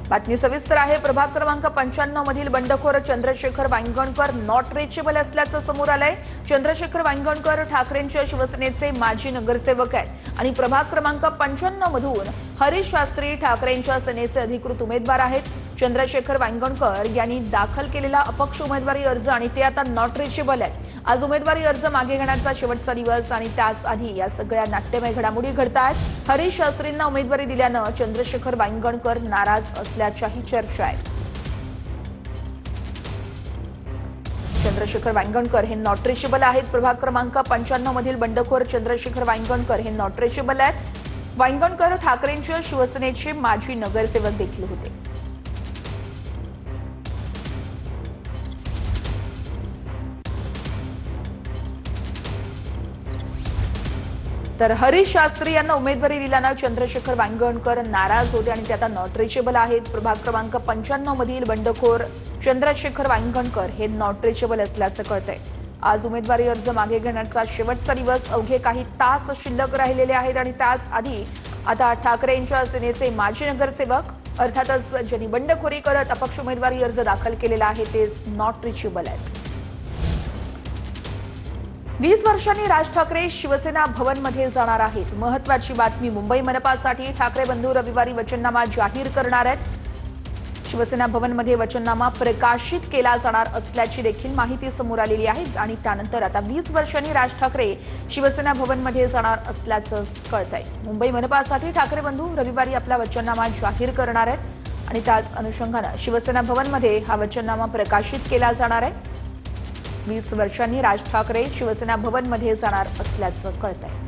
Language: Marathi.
बातमी सविस्तर आहे। प्रभाग क्रमांक 95 मधील बंडखोर चंद्रशेखर वांगणकर नॉट रिचेबल असल्याचं समोर आलंय। चंद्रशेखर वांगणकर ठाकरेंच्या शिवसेनेचे माजी नगरसेवक आहेत आणि प्रभाग क्रमांक 95 मधून हरीश शास्त्री ठाकरेंच्या सेनेचे अधिकृत उमेदवार आहेत। चंद्रशेखर वांगणकर यांनी दाखल केलेला अपक्ष उमेदवारी अर्ज आणि ते आता नॉट रिचेबल आहेत। आज उमेदवारी अर्ज मागे घेण्याचा शेवटचा दिवस आणि त्याच आधी या सगळ्या नाट्यमय घडामोडी घडतायत। हरीश शास्त्रींना उमेदवारी दिल्यानं चंद्रशेखर वांगणकर नाराज असल्याच्याही चर्चा आहेत। चंद्रशेखर वांगणकर हे नॉट रिचेबल आहेत। प्रभाग क्रमांक 95 मधील बंडखोर चंद्रशेखर वांगणकर हे नॉट रिचेबल आहेत। वांगणकर ठाकरेंच्या शिवसेनेचे माजी नगरसेवक देखील होते। तर हरीश शास्त्री यांना उमेदवारी दिल्यानं चंद्रशेखर वांगणकर नाराज होते आणि ते आता नॉट रिचेबल आहेत। प्रभाग क्रमांक 95 मधील बंडखोर चंद्रशेखर वांगणकर हे नॉट रिचेबल असल्याचं कळतंय। आज उमेदवारी अर्ज मागे घेण्याचा शेवटचा दिवस, अवघे काही तास शिल्लक राहिलेले आहेत आणि त्याच आधी आता ठाकरेंच्या सेनेचे माजी नगरसेवक अर्थातच ज्यांनी बंडखोरी करत अपक्ष उमेदवारी अर्ज दाखल केलेला आहे तेच नॉट रिचेबल आहेत। 20 वर्षांनी राज ठाकरे शिवसेना भवनमध्ये जाणार आहेत। महत्त्वाची बातमी, मुंबई मनपासाठी ठाकरे बंधू रविवारी वचननामा जाहीर करणार आहेत। शिवसेना भवनमध्ये वचननामा प्रकाशित केला जाणार असल्याची देखील माहिती समोर आलेली आहे आणि त्यानंतर आता 20 वर्षांनी राज ठाकरे शिवसेना भवनमध्ये जाणार असल्याचं कळतंय। मुंबई मनपासाठी ठाकरे बंधू रविवारी आपला वचननामा जाहीर करणार आहेत आणि त्याच अनुषंगाने शिवसेना भवनमध्ये हा वचननामा प्रकाशित केला जाणार आहे। 20 वर्षांनी राज ठाकरे शिवसेना भवनमध्ये जाणार असल्याचं कळतंय।